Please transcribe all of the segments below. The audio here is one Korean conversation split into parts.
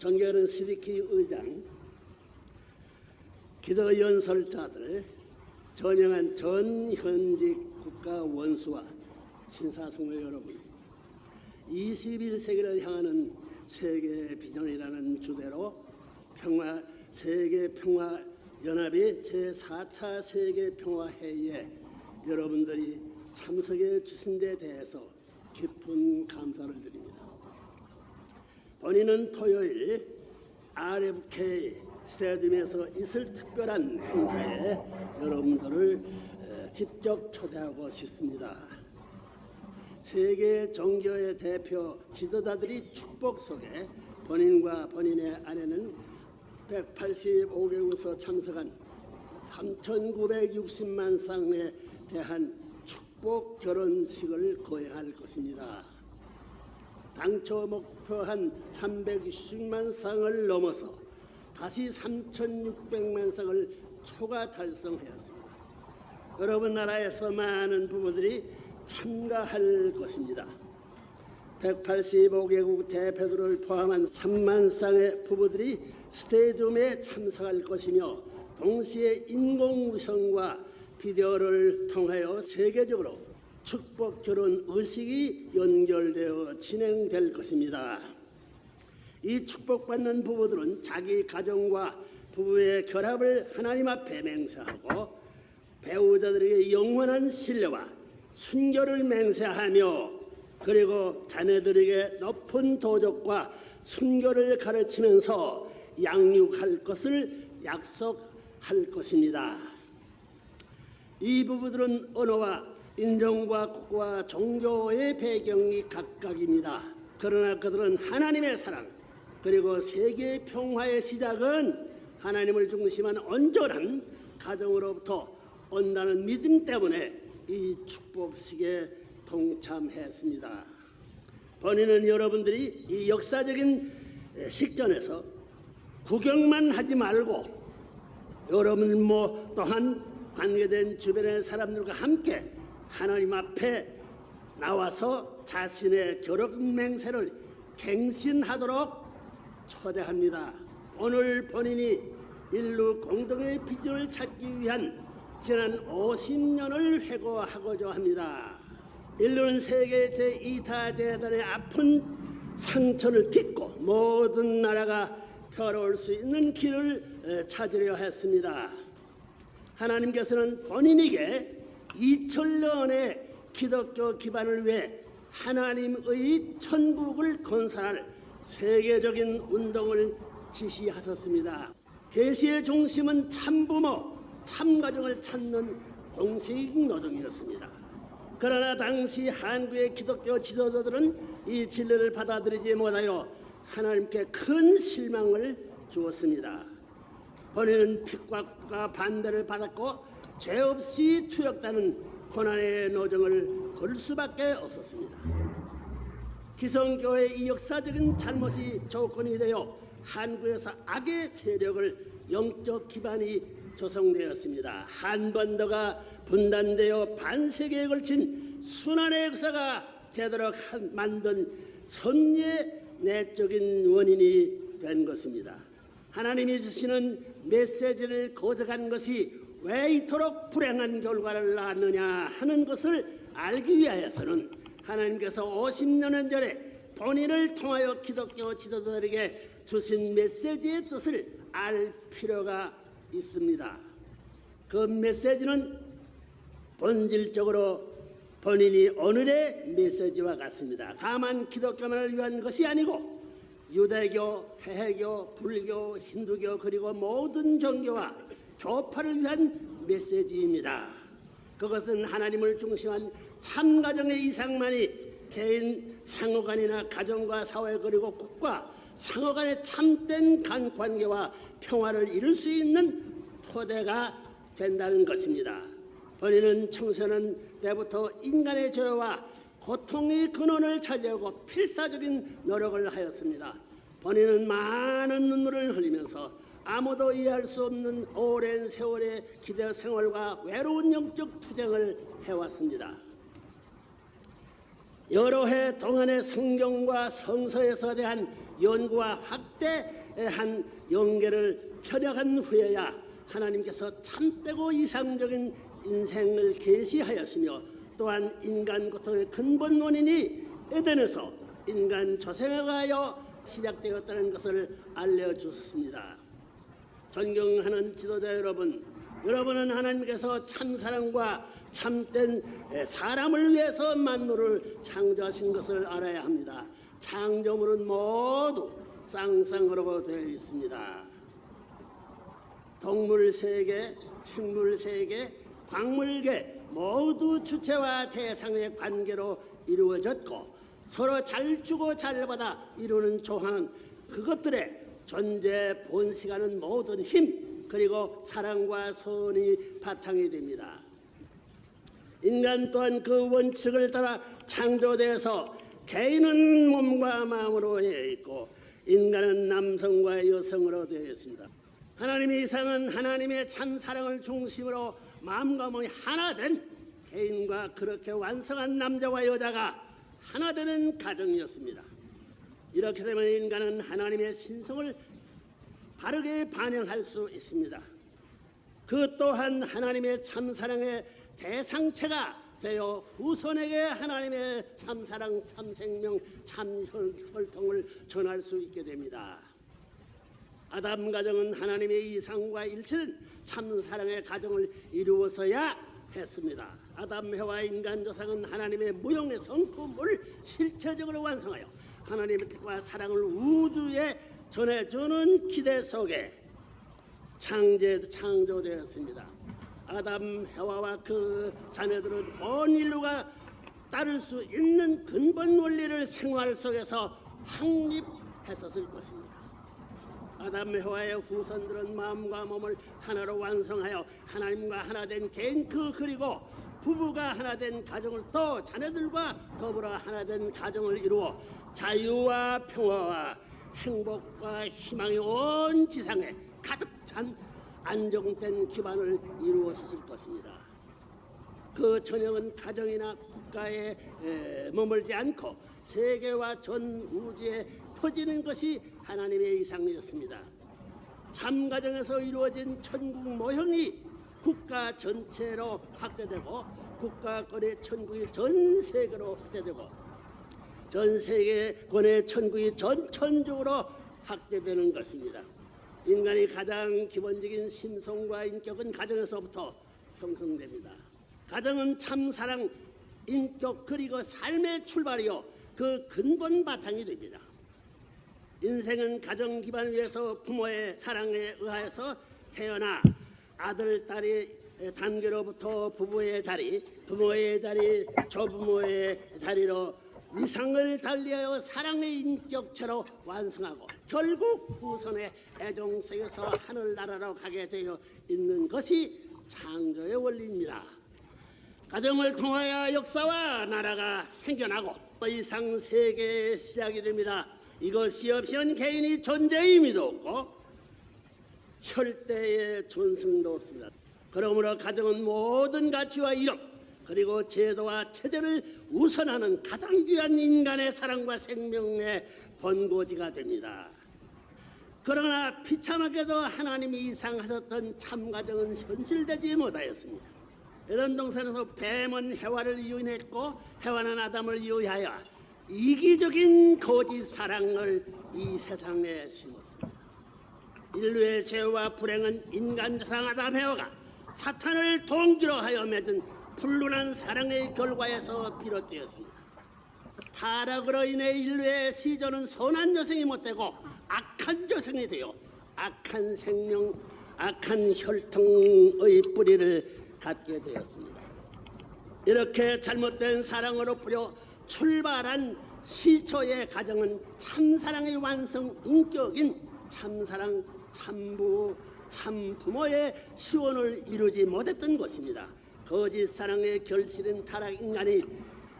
존경하는 시디키 의장, 기도 연설자들, 전형한 전 현직 국가 원수와 신사숙녀 여러분, 21세기를 향하는 세계 비전이라는 주제로 세계 평화 연합의 제4차 세계 평화 회의에 여러분들이 참석해 주신 데 대해서 깊은 감사를 드립니다. 본인은 토요일 RFK 스타디움에서 있을 특별한 행사에 여러분들을 직접 초대하고 싶습니다. 세계 종교의 대표 지도자들이 축복 속에 본인과 본인의 아내는 185개국에서 참석한 3,960만 쌍에 대한 축복 결혼식을 거행할 것입니다. 당초 목표한 320만 쌍을 넘어서 다시 3,600만 쌍을 초과 달성하였습니다. 여러분 나라에서 많은 부부들이 참가할 것입니다. 185개국 대표들을 포함한 3만 쌍의 부부들이 스테디움에 참석할 것이며 동시에 인공위성과 비디오를 통하여 세계적으로 축복 결혼 의식이 연결되어 진행될 것입니다. 이 축복받는 부부들은 자기 가정과 부부의 결합을 하나님 앞에 맹세하고 배우자들에게 영원한 신뢰와 순결을 맹세하며 그리고 자녀들에게 높은 도덕과 순결을 가르치면서 양육할 것을 약속할 것입니다. 이 부부들은 언어와 인종과 국가와 종교의 배경이 각각입니다. 그러나 그들은 하나님의 사랑 그리고 세계 평화의 시작은 하나님을 중심한 온전한 가정으로부터 온다는 믿음 때문에 이 축복식에 동참했습니다. 본인은 여러분들이 이 역사적인 식전에서 구경만 하지 말고 여러분 또한 관계된 주변의 사람들과 함께 하나님 앞에 나와서 자신의 결혼 맹세를 갱신하도록 초대합니다. 오늘 본인이 인류 공동의 비전을 찾기 위한 지난 50년을 회고하고자 합니다. 인류는 세계 제2타 대단의 아픈 상처를 딛고 모든 나라가 평화로울 수 있는 길을 찾으려 했습니다. 하나님께서는 본인에게 2000년의 기독교 기반을 위해 하나님의 천국을 건설할 세계적인 운동을 지시하셨습니다. 계시의 중심은 참부모, 참가정을 찾는 공식 노동이었습니다. 그러나 당시 한국의 기독교 지도자들은 이 진리를 받아들이지 못하여 하나님께 큰 실망을 주었습니다. 본인은 핍박과 반대를 받았고 죄 없이 투역되는 고난의 노정을 걸을 수밖에 없었습니다. 기성교회의 이 역사적인 잘못이 조건이 되어 한국에서 악의 세력을 영적 기반이 조성되었습니다. 한반도가 분단되어 반세기에 걸친 순환의 역사가 되도록 만든 선의 내적인 원인이 된 것입니다. 하나님이 주시는 메시지를 거역한 것이 왜 이토록 불행한 결과를 낳았느냐 하는 것을 알기 위하여서는 하나님께서 50년 전에 본인을 통하여 기독교 지도자들에게 주신 메시지의 뜻을 알 필요가 있습니다. 그 메시지는 본질적으로 본인이 오늘의 메시지와 같습니다. 다만 기독교만을 위한 것이 아니고 유대교, 해외교, 불교, 힌두교 그리고 모든 종교와 교파를 위한 메시지입니다. 그것은 하나님을 중심한 참가정의 이상만이 개인 상호간이나 가정과 사회 그리고 국가 상호간의 참된 관계와 평화를 이룰 수 있는 토대가 된다는 것입니다. 본인은 청소년 때부터 인간의 죄와 고통의 근원을 찾으려고 필사적인 노력을 하였습니다. 본인은 많은 눈물을 흘리면서 아무도 이해할 수 없는 오랜 세월의 기대 생활과 외로운 영적 투쟁을 해왔습니다. 여러 해 동안의 성경과 성서에서 대한 연구와 확대한 연계를 펴나간 후에야 하나님께서 참되고 이상적인 인생을 계시하였으며, 또한 인간 고통의 근본 원인이 에덴에서 인간 조생에 의하여 시작되었다는 것을 알려주셨습니다. 존경하는 지도자 여러분, 여러분은 하나님께서 참사랑과 참된 사람을 위해서 만물을 창조하신 것을 알아야 합니다. 창조물은 모두 쌍쌍으로 되어 있습니다. 동물 세계, 식물 세계, 광물계 모두 주체와 대상의 관계로 이루어졌고, 서로 잘 주고 잘 받아 이루는 조화는 그것들의 존재 본시가는 모든 힘, 그리고 사랑과 선이 바탕이 됩니다. 인간 또한 그 원칙을 따라 창조되어서 개인은 몸과 마음으로 되어 있고, 인간은 남성과 여성으로 되어 있습니다. 하나님의 이상은 하나님의 참사랑을 중심으로 마음과 몸이 하나 된 개인과 그렇게 완성한 남자와 여자가 하나 되는 가정이었습니다. 이렇게 되면 인간은 하나님의 신성을 바르게 반영할 수 있습니다. 그 또한 하나님의 참사랑의 대상체가 되어 후손에게 하나님의 참사랑, 참생명, 참혈통을 전할 수 있게 됩니다. 아담 가정은 하나님의 이상과 일치된 참사랑의 가정을 이루어서야 했습니다. 아담 해와 인간 조상은 하나님의 무형의 성품을 실체적으로 완성하여 하나님의 뜻과 사랑을 우주에 전해주는 기대 속에 창조되었습니다. 아담 해와와 그 자녀들은 온 인류가 따를 수 있는 근본 원리를 생활 속에서 확립했었을 것입니다. 아담 해와의 후손들은 마음과 몸을 하나로 완성하여 하나님과 하나 된 개인, 그리고 부부가 하나 된 가정을, 또 자녀들과 더불어 하나 된 가정을 이루어 자유와 평화와 행복과 희망이 온 지상에 가득 찬 안정된 기반을 이루었을 것입니다. 그 전형은 가정이나 국가에 머물지 않고 세계와 전 우주에 퍼지는 것이 하나님의 이상이었습니다. 참가정에서 이루어진 천국 모형이 국가 전체로 확대되고, 국가권의 천국이 전 세계로 확대되고, 전 세계권의 천국이 전 천국으로 확대되는 것입니다. 인간의 가장 기본적인 심성과 인격은 가정에서부터 형성됩니다. 가정은 참사랑, 인격, 그리고 삶의 출발이요 그 근본 바탕이 됩니다. 인생은 가정 기반 위에서 부모의 사랑에 의하여서 태어나 아들, 딸이 단계로부터 부부의 자리, 부모의 자리, 조부모의 자리로 위상을 달리하여 사랑의 인격체로 완성하고, 결국 후손의 애정 속에서 하늘나라로 가게 되어 있는 것이 창조의 원리입니다. 가정을 통하여 역사와 나라가 생겨나고 더 이상 세계의 시작이 됩니다. 이것이 없이는 개인이 존재의 의미도 없고 혈대의 존승도 없습니다. 그러므로 가정은 모든 가치와 이름, 그리고 제도와 체제를 우선하는 가장 귀한 인간의 사랑과 생명의 본고지가 됩니다. 그러나 비참하게도 하나님이 이상하셨던 참가정은 현실되지 못하였습니다. 에덴 동산에서 뱀은 해와를 유인했고, 해와는 아담을 유의하여 이기적인 거짓 사랑을 이 세상에 심었습니다. 인류의 죄와 불행은 인간 조상 아담 해와가 사탄을 동기로 하여 맺은 불륜한 사랑의 결과에서 비롯되었습니다. 타락으로 인해 인류의 시조는 선한 여성이 못되고 악한 여성이 되어 악한 생명, 악한 혈통의 뿌리를 갖게 되었습니다. 이렇게 잘못된 사랑으로 뿌려 출발한 시초의 가정은 참사랑의 완성 인격인 참사랑, 참부, 참부모의 시원을 이루지 못했던 것입니다. 거짓 사랑의 결실인 타락 인간이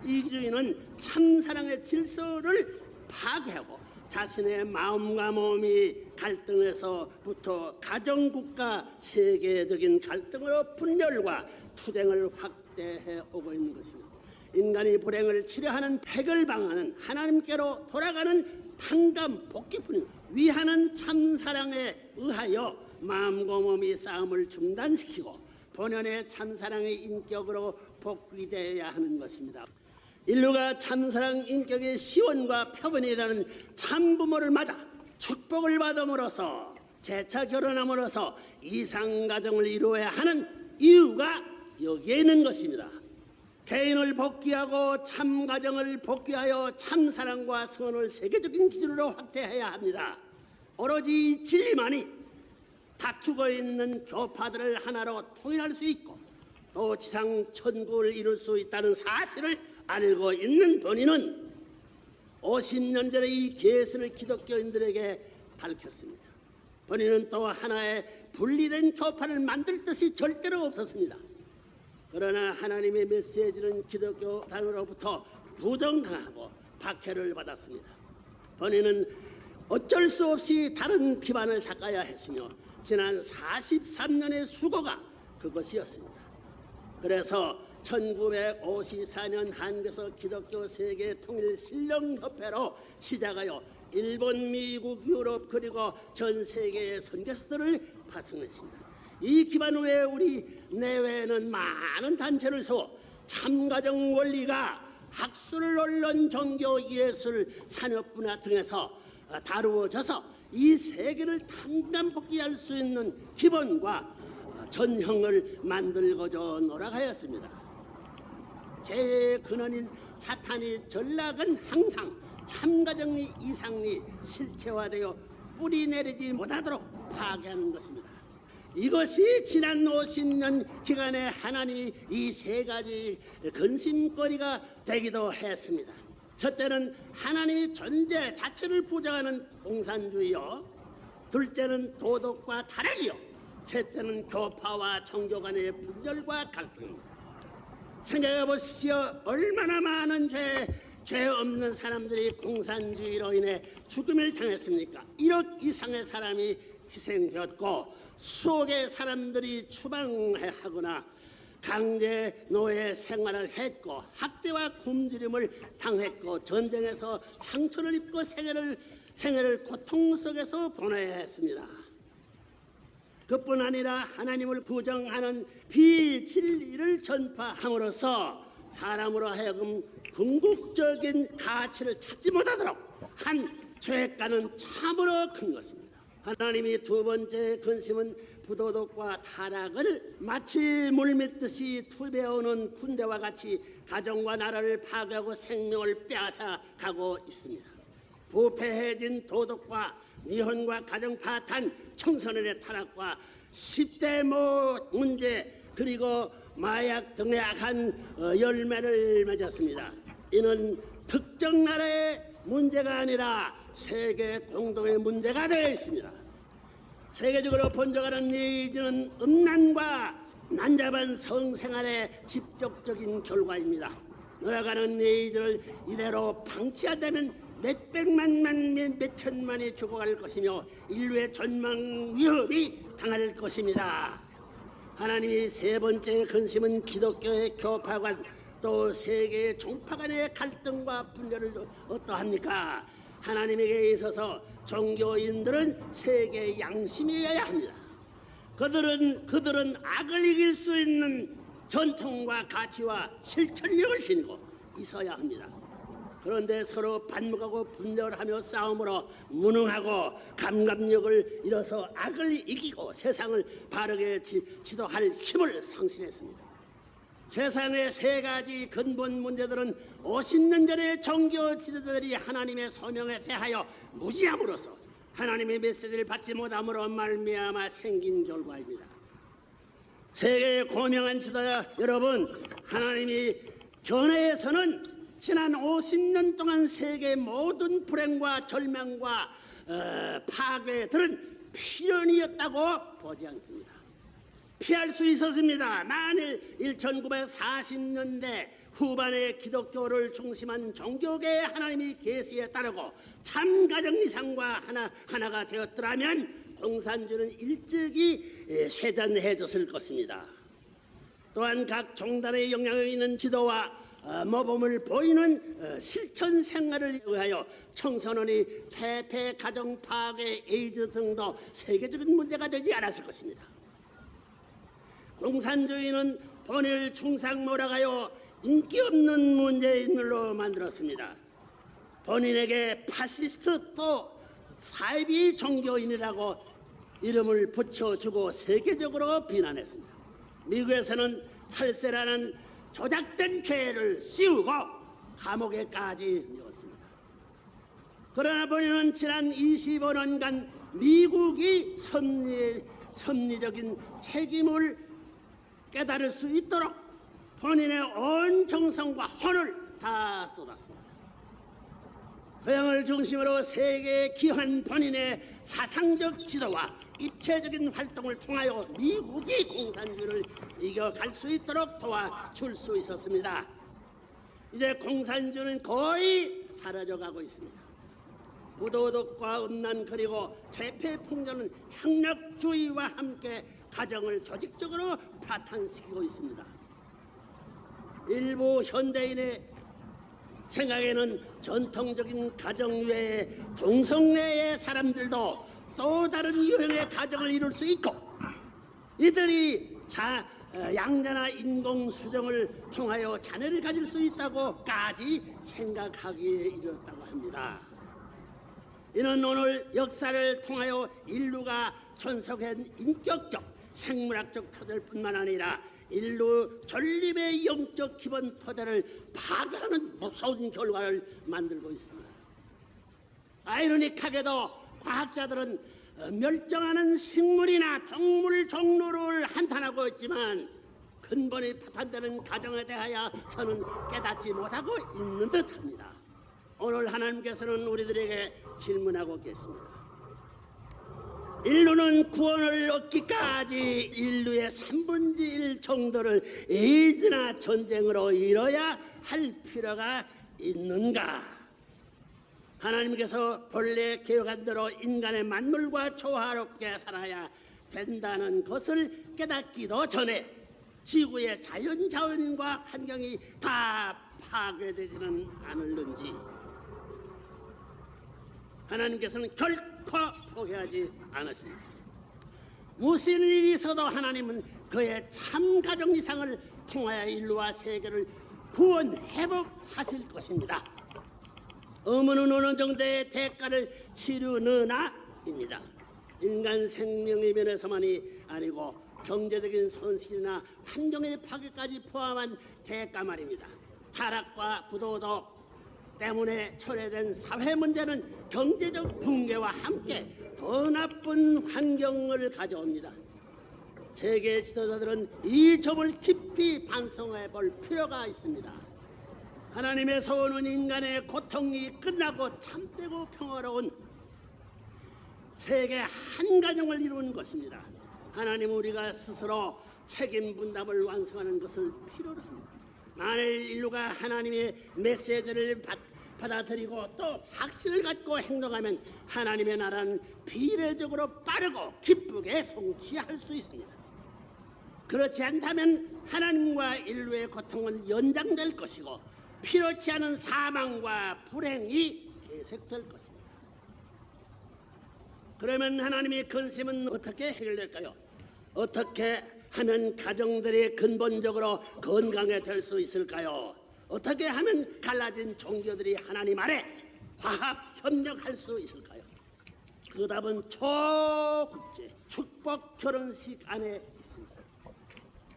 이기주의는 참사랑의 질서를 파괴하고 자신의 마음과 몸이 갈등에서부터 가정국가 세계적인 갈등으로 분열과 투쟁을 확대해 오고 있는 것입니다. 인간이 불행을 치료하는 해결 방안은 하나님께로 돌아가는 탕감 복귀뿐입니다. 위하는 참사랑에 의하여 마음과 몸의 싸움을 중단시키고 본연의 참사랑의 인격으로 복귀되어야 하는 것입니다. 인류가 참사랑 인격의 시원과 표본이 되는 참부모를 맞아 축복을 받음으로써 재차 결혼함으로써 이상가정을 이루어야 하는 이유가 여기에 있는 것입니다. 개인을 복귀하고 참가정을 복귀하여 참사랑과 선을 세계적인 기준으로 확대해야 합니다. 오로지 진리만이 다투고 있는 교파들을 하나로 통일할 수 있고 또 지상 천국을 이룰 수 있다는 사실을 알고 있는 본인은 50년 전에 이 계시를 기독교인들에게 밝혔습니다. 본인은 또 하나의 분리된 교파를 만들 뜻이 절대로 없었습니다. 그러나 하나님의 메시지는 기독교단으로부터 부정당하고 박해를 받았습니다. 본인은 어쩔 수 없이 다른 기반을 닦아야 했으며 지난 43년의 수고가 그것이었습니다. 그래서 1954년 한국에서 기독교 세계 통일 신령협회로 시작하여 일본, 미국, 유럽 그리고 전 세계의 선교사들을 파송했습니다. 이 기반 후에 우리 내외에는 많은 단체를 세워 참가정 원리가 학술, 언론, 종교, 예술, 산업 분야 등에서 다루어져서 이 세계를 탕감복귀할 수 있는 기본과 전형을 만들고자 노력하였습니다. 죄의 근원인 사탄의 전략은 항상 참가정의 이상이 실체화되어 뿌리 내리지 못하도록 파괴하는 것입니다. 이것이 지난 50년 기간에 하나님이 이 세 가지 근심거리가 되기도 했습니다. 첫째는 하나님이 존재 자체를 부정하는 공산주의요, 둘째는 도덕과 타락이요, 셋째는 교파와 종교 간의 분열과 갈등입니다. 생각해 보십시오. 얼마나 많은 죄 없는 사람들이 공산주의로 인해 죽음을 당했습니까? 1억 이상의 사람이 희생되었고 수억의 사람들이 추방하거나 강제 노예 생활을 했고 학대와 굶주림을 당했고 전쟁에서 상처를 입고 생애를 고통 속에서 보내야 했습니다. 그뿐 아니라 하나님을 부정하는 비진리를 전파함으로써 사람으로 하여금 궁극적인 가치를 찾지 못하도록 한 죄가는 참으로 큰 것입니다. 하나님이 두 번째 근심은 부도덕과 타락을 마치 물밀듯이 투배오는 군대와 같이 가정과 나라를 파괴하고 생명을 빼앗아가고 있습니다. 부패해진 도덕과 미혼과 가정 파탄, 청소년의 타락과 10대 문제 그리고 마약 등의 악한 열매를 맺었습니다. 이는 특정 나라의 문제가 아니라 세계 공동의 문제가 되어 있습니다. 세계적으로 번져가는 니즈는 음란과 난잡한 성생활의 직접적인 결과입니다. 늘어가는 니즈를 이대로 방치 안 되면 몇백만, 몇천만이 죽어갈 것이며 인류의 전망 위협이 당할 것입니다. 하나님이 세 번째 근심은 기독교의 교파관 또 세계의 종파 간의 갈등과 분열을 어떠합니까? 하나님에게 있어서 종교인들은 세계의 양심이어야 합니다. 그들은 악을 이길 수 있는 전통과 가치와 실천력을 지니고 있어야 합니다. 그런데 서로 반목하고 분열하며 싸움으로 무능하고 감각력을 잃어서 악을 이기고 세상을 바르게 지도할 힘을 상실했습니다. 세상의 세 가지 근본 문제들은 50년 전에 종교 지도자들이 하나님의 소명에 대하여 무지함으로써 하나님의 메시지를 받지 못함으로 말미암아 생긴 결과입니다. 세계의 고명한 지도자 여러분, 하나님이 견해에서는 지난 50년 동안 세계의 모든 불행과 절망과 파괴들은 필연이었다고 보지 않습니다. 피할 수 있었습니다. 만일 1940년대 후반에 기독교를 중심한 종교계의 하나님이 계시에 따르고 참가정 이상과 하나가 되었더라면 공산주의는 일찍이 쇠잔해졌을 것입니다. 또한 각 종단의 영향력 있는 지도와 모범을 보이는 실천 생활을 위하여 청소년이 퇴폐, 가정 파괴, 에이즈 등도 세계적인 문제가 되지 않았을 것입니다. 공산주의는 본인을 중상 몰아가요 인기 없는 문재인으로 만들었습니다. 본인에게 파시스트 또 사이비 종교인이라고 이름을 붙여주고 세계적으로 비난했습니다. 미국에서는 탈세라는 조작된 죄를 씌우고 감옥에까지 넣었습니다. 그러나 본인은 지난 25년간 미국이 섭리적인 책임을 깨달을 수 있도록 본인의 온 정성과 혼을 다 쏟았습니다. 서양을 중심으로 세계에 기여한 본인의 사상적 지도와 입체적인 활동을 통하여 미국이 공산주의를 이겨갈 수 있도록 도와줄 수 있었습니다. 이제 공산주의는 거의 사라져가고 있습니다. 부도덕과 음란 그리고 퇴폐풍조는 학력주의와 함께 가정을 조직적으로 파탄시키고 있습니다. 일부 현대인의 생각에는 전통적인 가정 외에 동성애의 사람들도 또 다른 유형의 가정을 이룰 수 있고 이들이 양자나 인공수정을 통하여 자녀를 가질 수 있다고까지 생각하기에 이르렀다고 합니다. 이는 오늘 역사를 통하여 인류가 존속한 인격적, 생물학적 토대뿐만 아니라 인류 전립의 영적 기본 토대를 파괴하는 무서운 결과를 만들고 있습니다. 아이러니하게도 과학자들은 멸종하는 식물이나 동물 종류를 한탄하고 있지만 근본이 파탄되는 가정에 대하여서는 깨닫지 못하고 있는 듯합니다. 오늘 하나님께서는 우리들에게 질문하고 계십니다. 인류는 구원을 얻기까지 인류의 3분의 1 정도를 에이즈나 전쟁으로 이뤄야 할 필요가 있는가? 하나님께서 본래 계획한 대로 인간의 만물과 조화롭게 살아야 된다는 것을 깨닫기도 전에 지구의 자연자원과 환경이 다 파괴되지는 않을는지 하나님께서는 결코 포기하지 않으십니다. 무슨 일이 있어도 하나님은 그의 참 가정 이상을 통하여 인류와 세계를 구원 회복하실 것입니다. 의무는 어느 정도의 대가를 치르느냐입니다. 인간 생명의 면에서만이 아니고 경제적인 손실이나 환경의 파괴까지 포함한 대가 말입니다. 타락과 부도덕 때문에 초래된 사회 문제는 경제적 붕괴와 함께 더 나쁜 환경을 가져옵니다. 세계 지도자들은 이 점을 깊이 반성해 볼 필요가 있습니다. 하나님의 소원은 인간의 고통이 끝나고 참되고 평화로운 세계 한 가정을 이루는 것입니다. 하나님은 우리가 스스로 책임 분담을 완성하는 것을 필요로 합니다. 만일 인류가 하나님의 메시지를 받아들이고 또 확신을 갖고 행동하면 하나님의 나라는 비례적으로 빠르고 기쁘게 성취할 수 있습니다. 그렇지 않다면 하나님과 인류의 고통은 연장될 것이고 필요치 않은 사망과 불행이 계속될 것입니다. 그러면 하나님의 근심은 어떻게 해결될까요? 어떻게 하면 가정들이 근본적으로 건강해질 수 있을까요? 어떻게 하면 갈라진 종교들이 하나님 아래 화합 협력할 수 있을까요? 그 답은 초국제 축복 결혼식 안에 있습니다.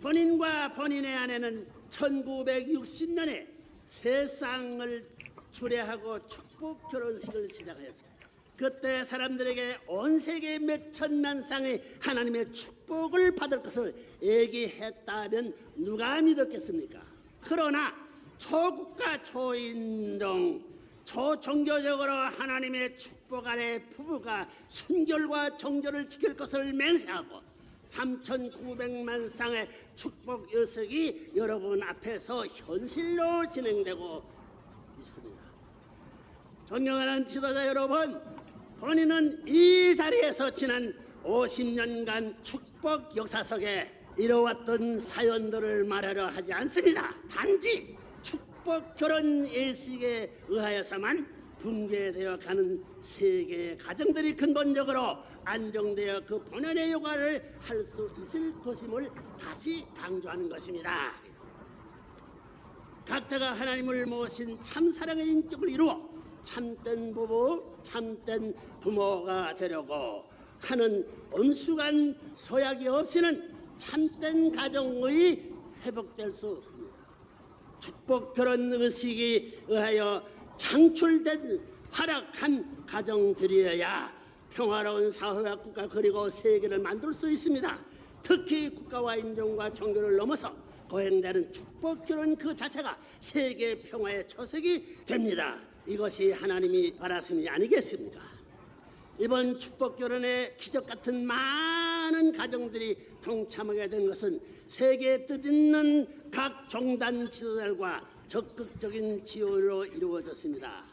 본인과 본인의 아내는 1960년에 세상을 주례하고 축복 결혼식을 시작했습니다. 그때 사람들에게 온 세계 몇 천만 쌍의 하나님의 축복을 받을 것을 얘기했다면 누가 믿었겠습니까? 그러나 초국가 초인종 초종교적으로 하나님의 축복 아래 부부가 순결과 정절을 지킬 것을 맹세하고 3,900만 쌍의 축복 여석이 여러분 앞에서 현실로 진행되고 있습니다. 존경하는 지도자 여러분, 본인은 이 자리에서 지난 50년간 축복 역사 속에 이뤄왔던 사연들을 말하려 하지 않습니다. 단지 축복 결혼 예식에 의하여서만 붕괴되어 가는 세계의 가정들이 근본적으로 안정되어 그 본연의 요구를 할 수 있을 것임을 다시 강조하는 것입니다. 각자가 하나님을 모신 참사랑의 인격을 이루어 참된 부부, 참된 부모가 되려고 하는 엄숙한 서약이 없이는 참된 가정의 회복될 수 없습니다. 축복 결혼 의식에 의하여 창출된 활약한 가정들이어야 평화로운 사회와 국가 그리고 세계를 만들 수 있습니다. 특히 국가와 인종과 종교를 넘어서 거행되는 축복 결혼 그 자체가 세계 평화의 초석이 됩니다. 이것이 하나님이 바라심이 아니겠습니까? 이번 축복 결혼에 기적 같은 많은 가정들이 동참하게 된 것은 세계의 뜻있는 각 종단 지도자들과 적극적인 지원으로 이루어졌습니다.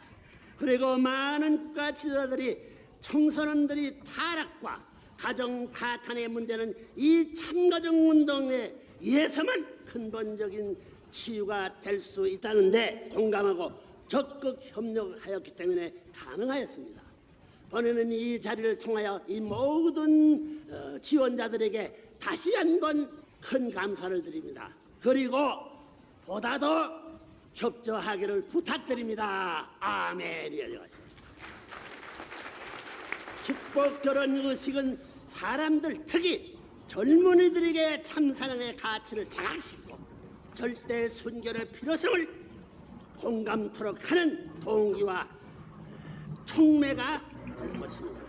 그리고 많은 국가 지도자들이 청소년들이 타락과 가정 파탄의 문제는 이 참가정 운동에 의해서만 근본적인 치유가 될 수 있다는데 공감하고 적극 협력하였기 때문에 가능하였습니다. 본인은 이 자리를 통하여 이 모든 지원자들에게 다시 한번 큰 감사를 드립니다. 그리고 보다 더 협조하기를 부탁드립니다. 아멘이요. 축복 결혼 의식은 사람들, 특히 젊은이들에게 참사랑의 가치를 자각시키고 절대 순결의 필요성을 공감토록 하는 동기와 촉매가 될 것입니다.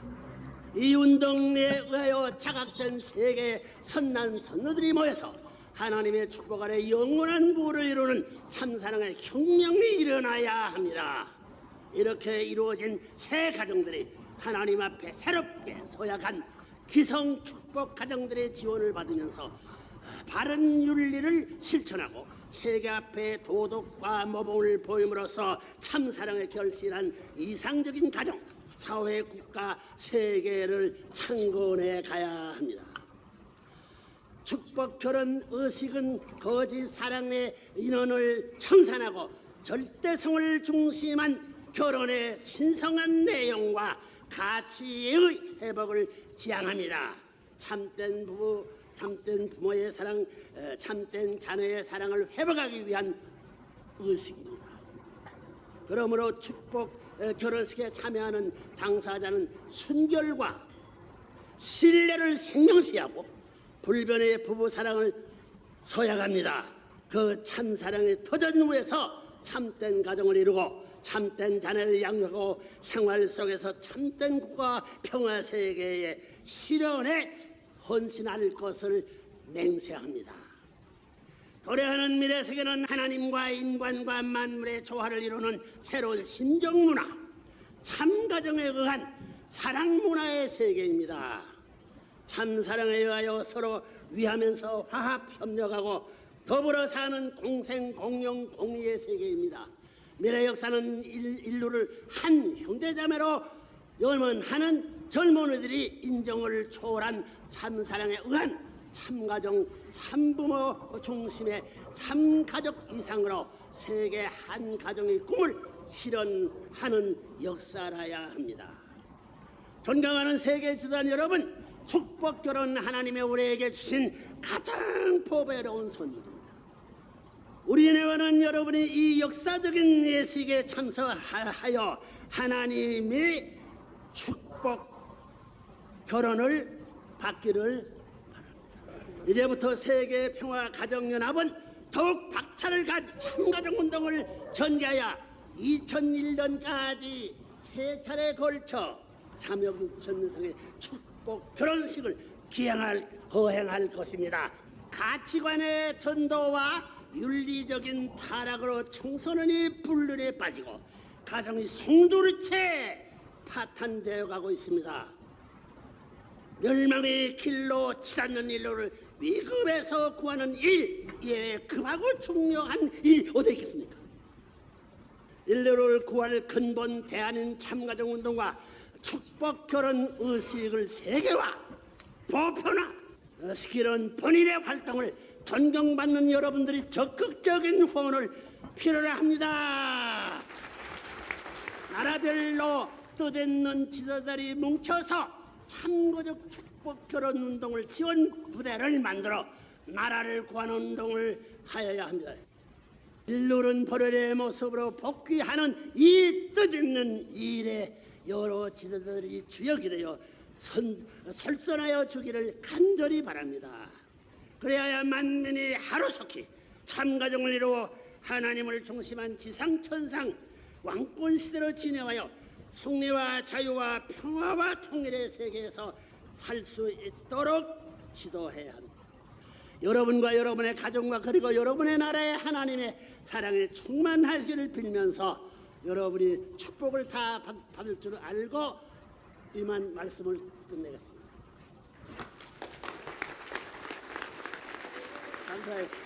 이 운동에 의하여 자각된 세계의 선남 선녀들이 모여서 하나님의 축복 아래 영원한 부를 이루는 참사랑의 혁명이 일어나야 합니다. 이렇게 이루어진 새 가정들이 하나님 앞에 새롭게 서약한 기성 축복 가정들의 지원을 받으면서 바른 윤리를 실천하고 세계 앞에 도덕과 모범을 보임으로써 참사랑에 결실한 이상적인 가정, 사회, 국가, 세계를 창건해 가야 합니다. 축복 결혼 의식은 거짓 사랑의 인원을 청산하고 절대성을 중심한 결혼의 신성한 내용과 가치의 회복을 지향합니다. 참된 부부, 참된 부모의 사랑, 참된 자녀의 사랑을 회복하기 위한 의식입니다. 그러므로 축복 결혼식에 참여하는 당사자는 순결과 신뢰를 생명시하고 불변의 부부 사랑을 서약합니다. 그 참사랑의 터전 위에서 참된 가정을 이루고 참된 자녀를 양육하고 생활 속에서 참된 국가 평화 세계의 실현에 헌신할 것을 맹세합니다. 도래하는 미래 세계는 하나님과 인간과 만물의 조화를 이루는 새로운 신정 문화, 참가정에 의한 사랑 문화의 세계입니다. 참사랑에 의하여 서로 위하면서 화합 협력하고 더불어 사는 공생 공영 공의의 세계입니다. 미래 역사는 인류를 한 형제자매로 염원하는 젊은이들이 인정을 초월한 참사랑에 의한 참가정, 참부모 중심의 참가족 이상으로 세계 한 가정의 꿈을 실현하는 역사라야 합니다. 존경하는 세계 지도자 여러분, 축복 결혼 하나님의 우리에게 주신 가장 보배로운 선물입니다. 우리네와는 여러분이 이 역사적인 예식에 참석하여 하나님의 축복 결혼을 받기를 바랍니다. 이제부터 세계 평화 가정연합은 더욱 박차를 간 참가정운동을 전개하여 2001년까지 세 차례에 걸쳐 3억 6천 명의 축복 결혼식을 거행할 것입니다. 가치관의 전도와 윤리적인 타락으로 청소년이 불륜에 빠지고 가정이 송두리째 파탄되어 가고 있습니다. 멸망의 길로 치닫는 인류를 위급에서 구하는 일, 예, 급하고 중요한 일 어디 있겠습니까? 인류를 구할 근본 대안인 참가정운동과 축복 결혼 의식을 세계화, 보편화 시키는 본인의 활동을 존경받는 여러분들이 적극적인 후원을 필요로 합니다. 나라별로 뜻있는 지도자들이 뭉쳐서 참고적 축복 결혼 운동을 지원 부대를 만들어 나라를 구하는 운동을 하여야 합니다. 일루른 벌어의 모습으로 복귀하는 이 뜻있는 일에 여러 지도자들이 주역이 되어 설선하여 주기를 간절히 바랍니다. 그래야 만민이 하루속히 참가정을 이루어 하나님을 중심한 지상천상 왕권 시대로 진행하여 승리와 자유와 평화와 통일의 세계에서 살 수 있도록 지도해야 합니다. 여러분과 여러분의 가정과 그리고 여러분의 나라의 하나님의 사랑에 충만하기를 빌면서 여러분이 축복을 다 받을 줄 알고 이만 말씀을 끝내겠습니다. 감사합니다.